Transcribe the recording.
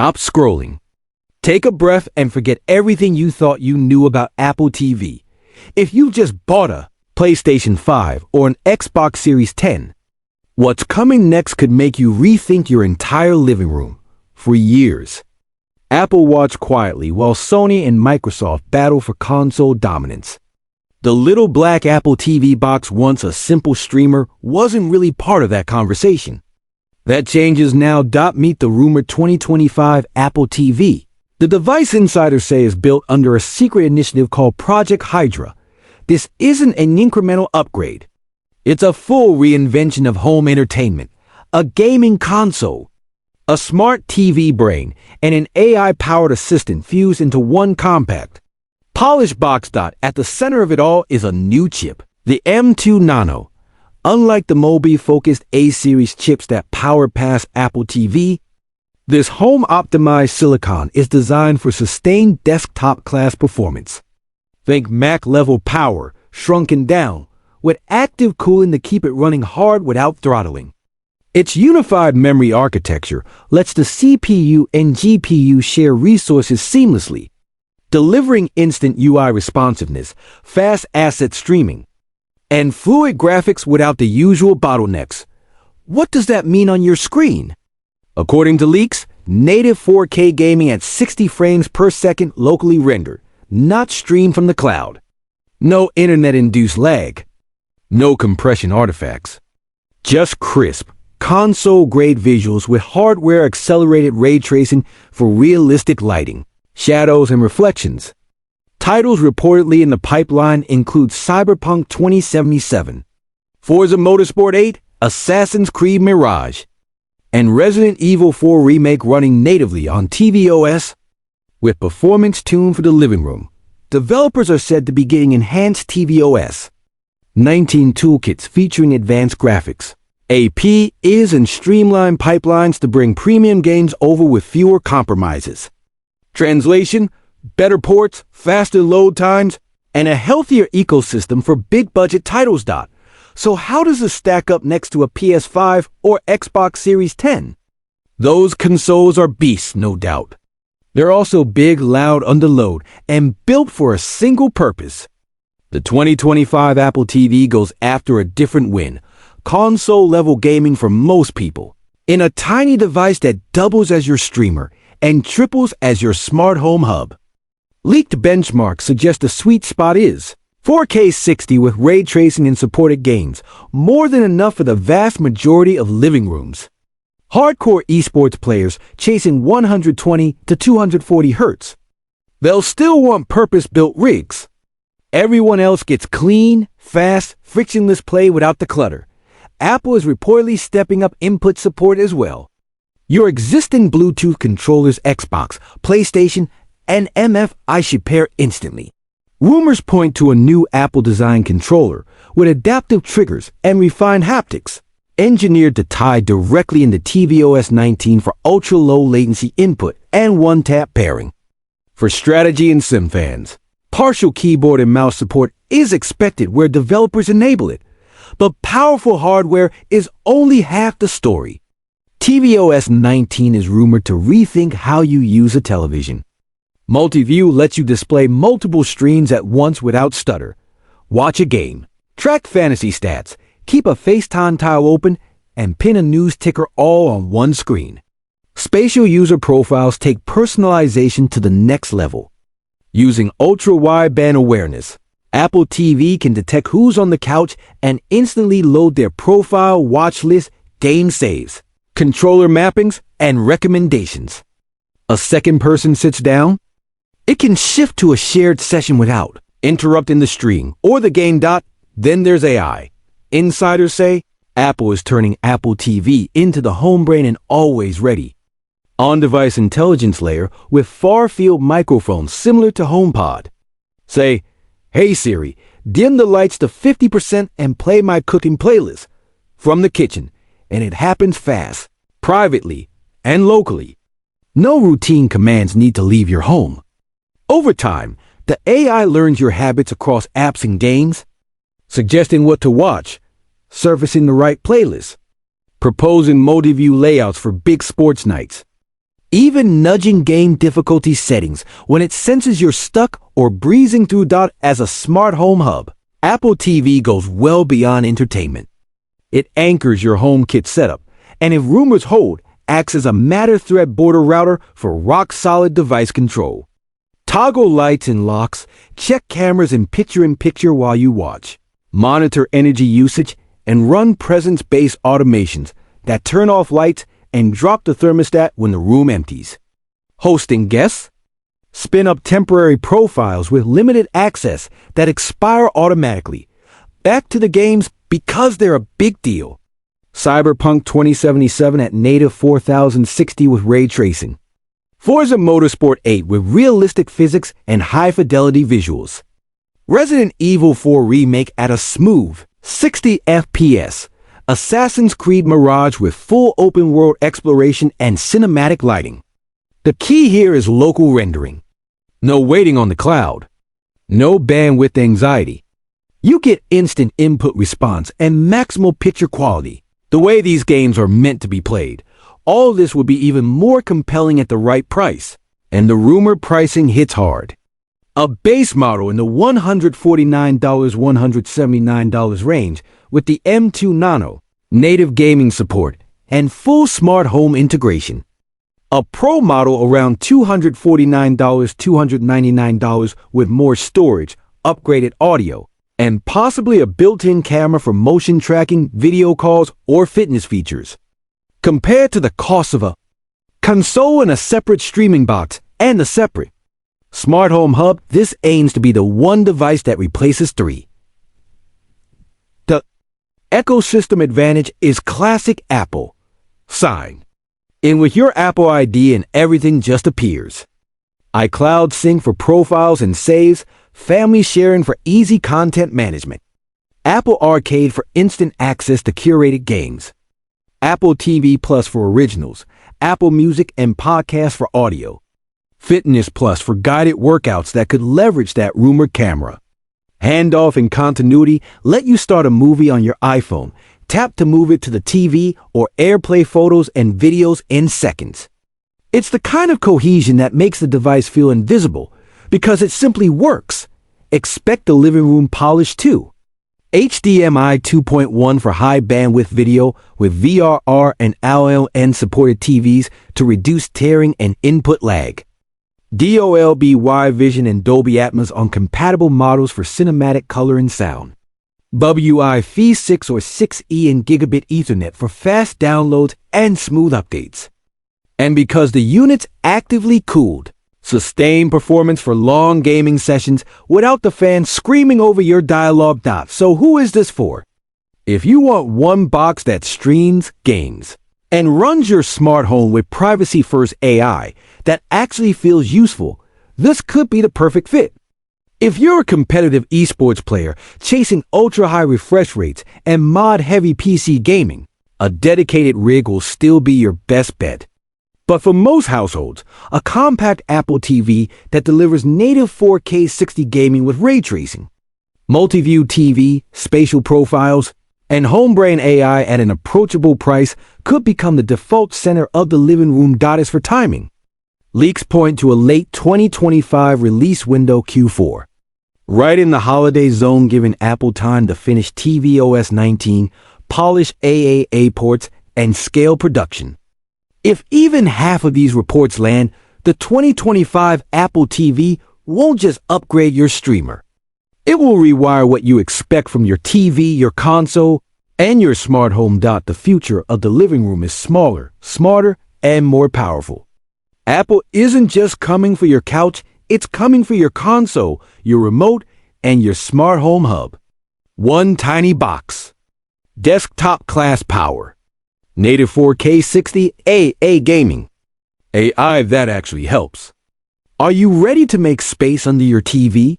Stop scrolling. Take a breath and forget everything you thought you knew about Apple TV. If you just bought a PlayStation 5 or an Xbox Series 10, what's coming next could make you rethink your entire living room for years. Apple watched quietly while Sony and Microsoft battle for console dominance. The little black Apple TV box, once a simple streamer, wasn't really part of that conversation. That changes now. Meet the rumored 2025 Apple TV. The device insiders say is built under a secret initiative called Project Hydra. This isn't an incremental upgrade. It's a full reinvention of home entertainment, a gaming console, a smart TV brain, and an AI-powered assistant fused into one compact, polished box. At the center of it all is a new chip, the M2 Nano. Unlike the mobile-focused A-series chips that power past Apple TV, this home-optimized silicon is designed for sustained desktop-class performance. Think Mac-level power, shrunken down, with active cooling to keep it running hard without throttling. Its unified memory architecture lets the CPU and GPU share resources seamlessly, delivering instant UI responsiveness, fast asset streaming, and fluid graphics without the usual bottlenecks. What does that mean on your screen? According to leaks, native 4K gaming at 60 frames per second locally rendered, not streamed from the cloud. No internet-induced lag. No compression artifacts. Just crisp, console-grade visuals with hardware-accelerated ray tracing for realistic lighting, shadows, and reflections. Titles reportedly in the pipeline include Cyberpunk 2077, Forza Motorsport 8, Assassin's Creed Mirage, and Resident Evil 4 Remake running natively on tvOS. With performance tuned for the living room, developers are said to be getting enhanced tvOS 19 toolkits featuring advanced graphics, APIs, and streamlined pipelines to bring premium games over with fewer compromises. Translation: better ports, faster load times, and a healthier ecosystem for big-budget titles. So how does this stack up next to a PS5 or Xbox Series 10? Those consoles are beasts, no doubt. They're also big, loud, under load, and built for a single purpose. The 2025 Apple TV goes after a different win, console-level gaming for most people, in a tiny device that doubles as your streamer and triples as your smart home hub. Leaked benchmarks suggest the sweet spot is 4K 60 with ray tracing and supported games, more than enough for the vast majority of living rooms. Hardcore esports players chasing 120 to 240 Hz. They'll still want purpose-built rigs. Everyone else gets clean, fast, frictionless play without the clutter. Apple is reportedly stepping up input support as well. Your existing Bluetooth controllers, Xbox, PlayStation, and MFI should pair instantly. Rumors point to a new Apple-designed controller with adaptive triggers and refined haptics, engineered to tie directly into tvOS 19 for ultra-low latency input and one-tap pairing. For strategy and sim fans, partial keyboard and mouse support is expected where developers enable it, but powerful hardware is only half the story. tvOS 19 is rumored to rethink how you use a television. Multi-view lets you display multiple screens at once without stutter, watch a game, track fantasy stats, keep a FaceTime tile open, and pin a news ticker all on one screen. Spatial user profiles take personalization to the next level. Using ultra-wideband awareness, Apple TV can detect who's on the couch and instantly load their profile, watch list, game saves, controller mappings, and recommendations. A second person sits down, it can shift to a shared session without interrupting the stream or the game. Then there's AI. Insiders say Apple is turning Apple TV into the home brain and always ready. On-device intelligence layer with far-field microphones similar to HomePod. Say, "Hey Siri, dim the lights to 50% and play my cooking playlist," from the kitchen, and it happens fast, privately, and locally. No routine commands need to leave your home. Over time, the AI learns your habits across apps and games, suggesting what to watch, surfacing the right playlist, proposing multi-view layouts for big sports nights. even nudging game difficulty settings when it senses you're stuck or breezing through. As a smart home hub, Apple TV goes well beyond entertainment. It anchors your HomeKit setup, and if rumors hold, acts as a matter thread border router for rock-solid device control. Toggle lights and locks, check cameras in picture while you watch, monitor energy usage, and run presence-based automations that turn off lights and drop the thermostat when the room empties. Hosting guests? Spin up temporary profiles with limited access that expire automatically. Back to the games because they're a big deal. Cyberpunk 2077 at native 4060 with ray tracing. Forza Motorsport 8 with realistic physics and high-fidelity visuals. Resident Evil 4 Remake at a smooth 60 FPS. Assassin's Creed Mirage with full open-world exploration and cinematic lighting. The key here is local rendering. No waiting on the cloud. No bandwidth anxiety. You get instant input response and maximal picture quality, the way these games are meant to be played. All this would be even more compelling at the right price, and the rumored pricing hits hard. A base model in the $149–$179 range with the M2 Nano, native gaming support, and full smart home integration. A Pro model around $249–$299 with more storage, upgraded audio, and possibly a built-in camera for motion tracking, video calls, or fitness features. Compared to the cost of a console and a separate streaming box and a separate smart home hub, this aims to be the one device that replaces three. The ecosystem advantage is classic Apple. Sign in with your Apple ID and everything just appears. iCloud Sync for profiles and saves, family sharing for easy content management. Apple Arcade for instant access to curated games. Apple TV Plus for originals, Apple Music and podcasts for audio. Fitness Plus for guided workouts that could leverage that rumored camera. Handoff and continuity let you start a movie on your iPhone, tap to move it to the TV, or AirPlay photos and videos in seconds. It's the kind of cohesion that makes the device feel invisible because it simply works. Expect the living room polish too. HDMI 2.1 for high bandwidth video with VRR and ALN supported TVs to reduce tearing and input lag. DOLB-Y Vision and Dolby Atmos on compatible models for cinematic color and sound. Wi-Fi 6 or 6E and Gigabit Ethernet for fast downloads and smooth updates. And because the unit's actively cooled, sustain performance for long gaming sessions without the fan screaming over your dialogue. So who is this for? If you want one box that streams games and runs your smart home with privacy-first AI that actually feels useful, this could be the perfect fit. If you're a competitive esports player chasing ultra-high refresh rates and mod-heavy PC gaming, a dedicated rig will still be your best bet. But for most households, a compact Apple TV that delivers native 4K 60 gaming with ray tracing, multi-view TV, spatial profiles, and homebrain AI at an approachable price could become the default center of the living room. As for timing, leaks point to a late 2025 release window Q4. Right in the holiday zone, giving Apple time to finish tvOS 19, polish AAA ports, and scale production. If even half of these reports land, the 2025 Apple TV won't just upgrade your streamer. It will rewire what you expect from your TV, your console, and your smart home. The future of the living room is smaller, smarter, and more powerful. Apple isn't just coming for your couch, it's coming for your console, your remote, and your smart home hub. One tiny box. Desktop class power. Native 4K 60 AA gaming. AI that actually helps. Are you ready to make space under your TV?